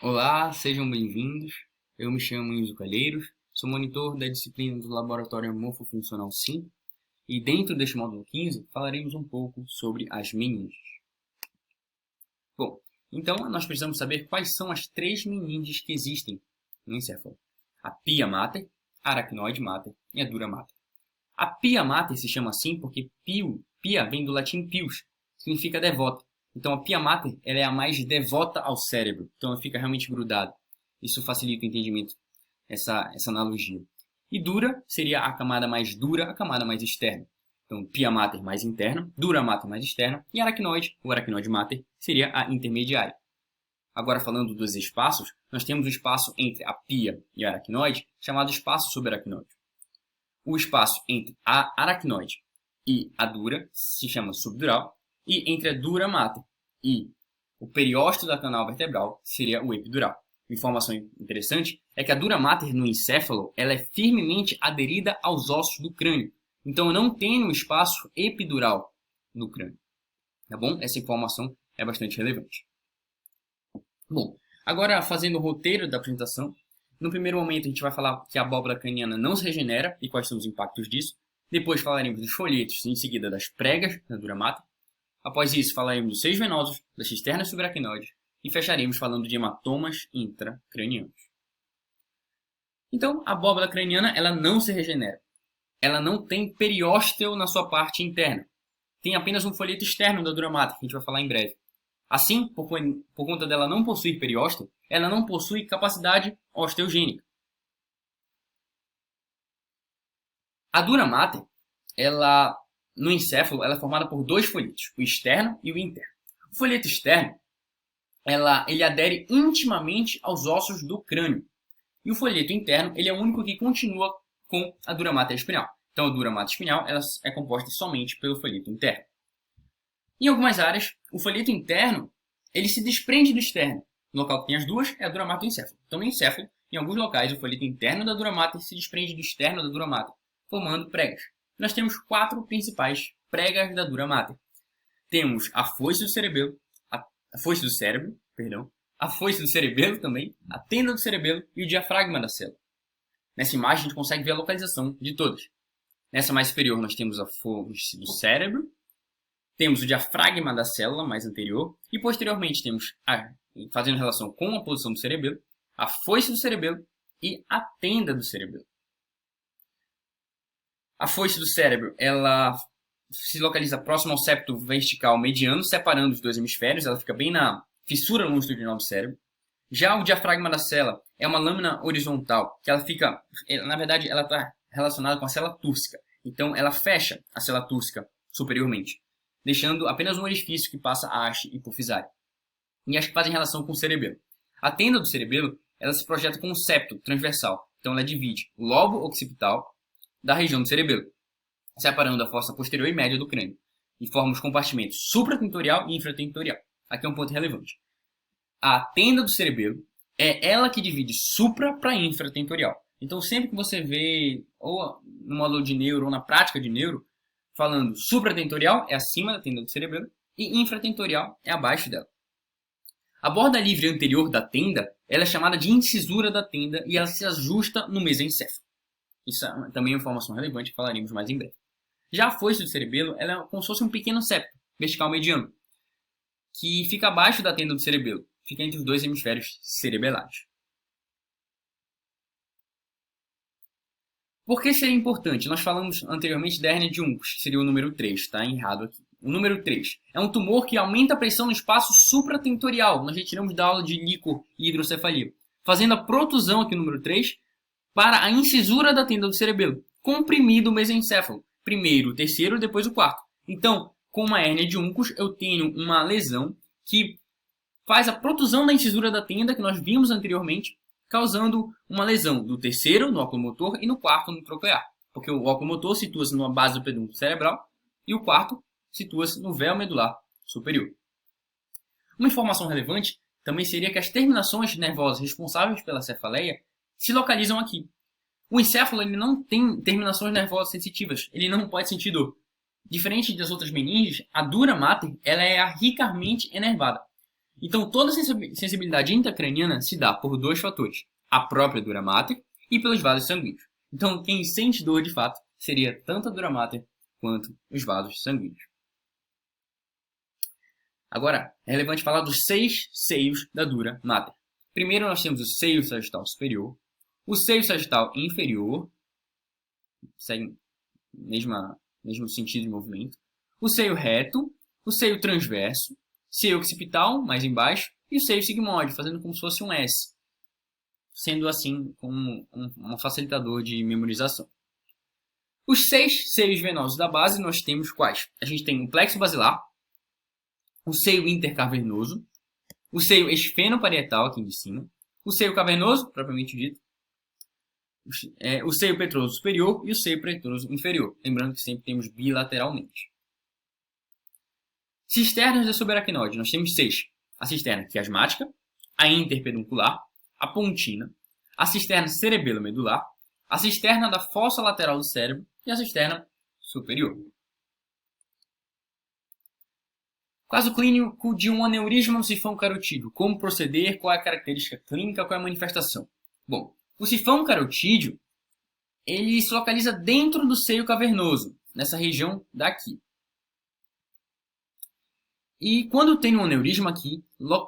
Olá, sejam bem-vindos. Eu me chamo Enzo Calheiros, sou monitor da disciplina do Laboratório Morfofuncional 5 e dentro deste módulo 15 falaremos um pouco sobre as meninges. Bom, então nós precisamos saber quais são as três meninges que existem no encéfalo. A pia mater, a aracnoide mater e a dura mater. A pia mater se chama assim porque pia vem do latim pius, que significa devota. Então a pia mater ela é a mais devota ao cérebro, então ela fica realmente grudada. Isso facilita o entendimento, essa analogia. E dura seria a camada mais dura, a camada mais externa. Então pia mater mais interna, dura mater mais externa, e aracnoide, ou aracnoide mater, seria a intermediária. Agora falando dos espaços, nós temos o espaço entre a pia e a aracnoide, chamado espaço subaracnoide. O espaço entre a aracnoide e a dura se chama subdural, e entre a dura mater e o periósteo da canal vertebral seria o epidural. Uma informação interessante é que a dura mater no encéfalo ela é firmemente aderida aos ossos do crânio. Então eu não tenho espaço epidural no crânio. Tá bom? Essa informação é bastante relevante. Bom, agora fazendo o roteiro da apresentação, no primeiro momento a gente vai falar que a abóbora craniana não se regenera e quais são os impactos disso. Depois falaremos dos folhetos e em seguida das pregas da dura mater. Após isso falaremos dos seios venosos, das cisternas subaracnoides e fecharemos falando de hematomas intracranianos. Então, a abóbora craniana ela não se regenera. Ela não tem periósteo na sua parte interna. Tem apenas um folheto externo da dura mater, que a gente vai falar em breve. Assim, por conta dela não possuir periósteo, ela não possui capacidade osteogênica. A dura mater, no encéfalo, ela é formada por dois folhetos, o externo e o interno. O folheto externo, ele adere intimamente aos ossos do crânio. E o folheto interno, ele é o único que continua com a dura mater espinhal. Então, a dura mater espinhal ela é composta somente pelo folheto interno. Em algumas áreas, o folheto interno ele se desprende do externo. No local que tem as duas é a dura mater do encéfalo. Então, no encéfalo, em alguns locais, o folheto interno da dura mater se desprende do externo da dura mater, formando pregas. Nós temos quatro principais pregas da dura mater. Temos a foice do cerebelo, a foice do cérebro, a foice do cerebelo também, a tenda do cerebelo e o diafragma da célula. Nessa imagem, a gente consegue ver a localização de todas. Nessa mais superior, nós temos a foice do cérebro, temos o diafragma da célula mais anterior e posteriormente temos, fazendo relação com a posição do cerebelo, a foice do cerebelo e a tenda do cerebelo. A foice do cérebro ela se localiza próximo ao septo vertical mediano, separando os dois hemisférios, ela fica bem na fissura longitudinal do cérebro. Já o diafragma da célula é uma lâmina horizontal, que ela fica, na verdade, ela está relacionada com a célula túrcica. Então, ela fecha a célula túrcica superiormente, deixando apenas um orifício que passa a haste hipofisária. E as que fazem relação com o cerebelo. A tenda do cerebelo, ela se projeta com um septo transversal. Então, ela divide o lobo occipital da região do cerebelo, separando a fossa posterior e média do crânio, e forma os compartimentos supratentorial e infratentorial. Aqui é um ponto relevante. A tenda do cerebelo é ela que divide supra para infratentorial. Então, sempre que você vê, ou no módulo de neuro, ou na prática de neuro, falando supratentorial é acima da tenda do cerebelo e infratentorial é abaixo dela. A borda livre anterior da tenda ela é chamada de incisura da tenda e ela se ajusta no mesencéfalo. Isso também é uma informação relevante que falaremos mais em breve. Já a foice do cerebelo ela é como se fosse um pequeno septo vertical mediano que fica abaixo da tenda do cerebelo, fica entre os dois hemisférios cerebelares. Por que seria importante? Nós falamos anteriormente da hérnia de Uncus, que seria o número 3, está errado aqui. O número 3 é um tumor que aumenta a pressão no espaço supratentorial. Nós retiramos da aula de líquor e hidrocefalia, fazendo a protusão aqui no número 3 para a incisura da tenda do cerebelo, comprimido o mesencéfalo. Primeiro o terceiro, depois o quarto. Então, com uma hérnia de Uncus, eu tenho uma lesão que faz a protusão da incisura da tenda, que nós vimos anteriormente, causando uma lesão do terceiro, no oculomotor, e no quarto, no troclear. Porque o oculomotor situa-se na base do pedúnculo cerebral e o quarto situa-se no véu medular superior. Uma informação relevante também seria que as terminações nervosas responsáveis pela cefaleia se localizam aqui. O encéfalo ele não tem terminações nervosas sensitivas, ele não pode sentir dor. Diferente das outras meninges, a dura mater ela é ricamente enervada. Então, toda sensibilidade intracraniana se dá por dois fatores. A própria dura mater e pelos vasos sanguíneos. Então, quem sente dor de fato seria tanto a dura mater quanto os vasos sanguíneos. Agora, é relevante falar dos 6 seios da dura mater. Primeiro, nós temos o seio sagital superior, o seio sagital inferior, segue mesmo sentido de movimento, o seio reto, o seio transverso, seio occipital, mais embaixo, e o seio sigmoide, fazendo como se fosse um S, sendo assim um facilitador de memorização. Os 6 seios venosos da base nós temos quais? A gente tem o plexo basilar, o seio intercavernoso, o seio esfenoparietal aqui de cima, o seio cavernoso, propriamente dito, o seio petroso superior e o seio petroso inferior. Lembrando que sempre temos bilateralmente. Cisternas da subaracnoide, nós temos 6. A cisterna quiasmática, a interpeduncular, a pontina, a cisterna cerebelo-medular, a cisterna da fossa lateral do cérebro e a cisterna superior. Caso clínico de um aneurisma no sifão carotídeo. Como proceder? Qual é a característica clínica? Qual é a manifestação? Bom, o sifão carotídeo ele se localiza dentro do seio cavernoso, nessa região daqui. E quando tem um aneurisma aqui,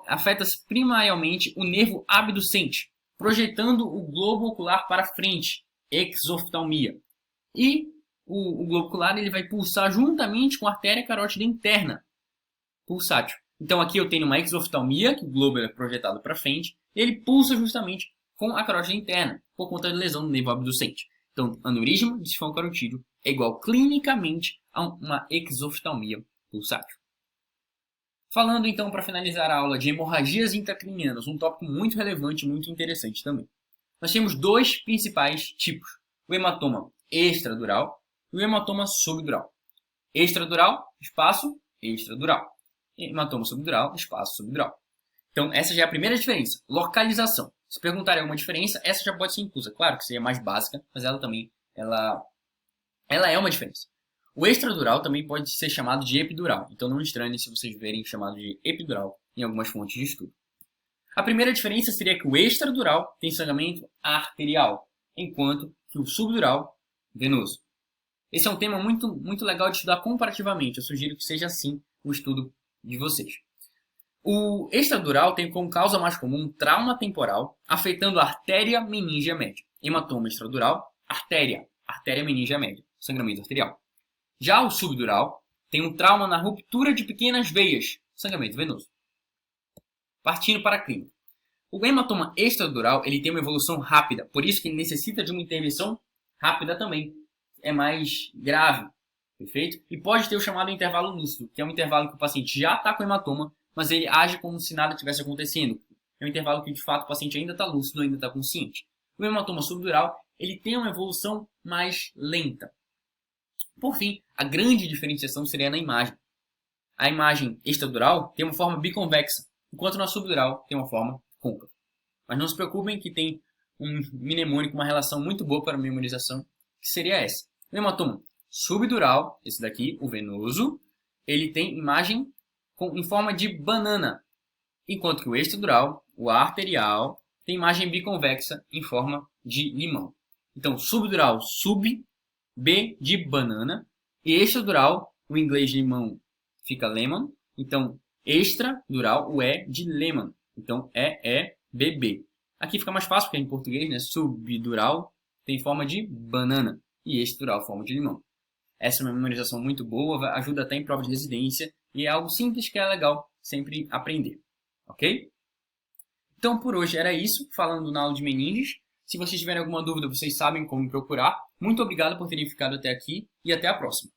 afeta-se primariamente o nervo abducente, projetando o globo ocular para frente, exoftalmia. E o globo ocular ele vai pulsar juntamente com a artéria carótida interna, pulsátil. Então aqui eu tenho uma exoftalmia, que o globo é projetado para frente, e ele pulsa justamente com a carótida interna, por conta da lesão do nervo abducente. Então, aneurisma de sifão carotídeo é igual clinicamente a uma exoftalmia pulsátil. Falando então, para finalizar a aula, de hemorragias intracranianas, um tópico muito relevante e muito interessante também. Nós temos 2 principais tipos, o hematoma extradural e o hematoma subdural. Extradural, espaço extradural. Hematoma subdural, espaço subdural. Então, essa já é a primeira diferença, localização. Se perguntarem alguma diferença, essa já pode ser inclusa. Claro que seria mais básica, mas ela também ela é uma diferença. O extradural também pode ser chamado de epidural. Então não estranhe se vocês verem chamado de epidural em algumas fontes de estudo. A primeira diferença seria que o extradural tem sangramento arterial, enquanto que o subdural venoso. Esse é um tema muito legal de estudar comparativamente. Eu sugiro que seja assim o estudo de vocês. O extradural tem como causa mais comum trauma temporal, afetando a artéria meníngea média. Hematoma extradural, artéria meníngea média, sangramento arterial. Já o subdural tem um trauma na ruptura de pequenas veias, sangramento venoso. Partindo para a clínica. O hematoma extradural ele tem uma evolução rápida, por isso que ele necessita de uma intervenção rápida também. É mais grave, perfeito? E pode ter o chamado intervalo lúcido, que é um intervalo que o paciente já está com hematoma, mas ele age como se nada tivesse acontecendo. É um intervalo que, de fato, o paciente ainda está lúcido, ainda está consciente. O hematoma subdural ele tem uma evolução mais lenta. Por fim, a grande diferenciação seria na imagem. A imagem extradural tem uma forma biconvexa, enquanto na subdural tem uma forma côncava. Mas não se preocupem que tem um mnemônico, uma relação muito boa para a memorização, que seria essa. O hematoma subdural, esse daqui, o venoso, ele tem imagem em forma de banana, enquanto que o extradural, o arterial, tem imagem biconvexa em forma de limão. Então, subdural, sub, B de banana, e extradural, o inglês de limão fica lemon, então extradural, o E de lemon, então BB. Aqui fica mais fácil, porque é em português, né? Subdural tem forma de banana e extradural forma de limão. Essa é uma memorização muito boa, ajuda até em prova de residência, e é algo simples que é legal sempre aprender, ok? Então, por hoje era isso, falando na aula de meninges. Se vocês tiverem alguma dúvida, vocês sabem como me procurar. Muito obrigado por terem ficado até aqui e até a próxima.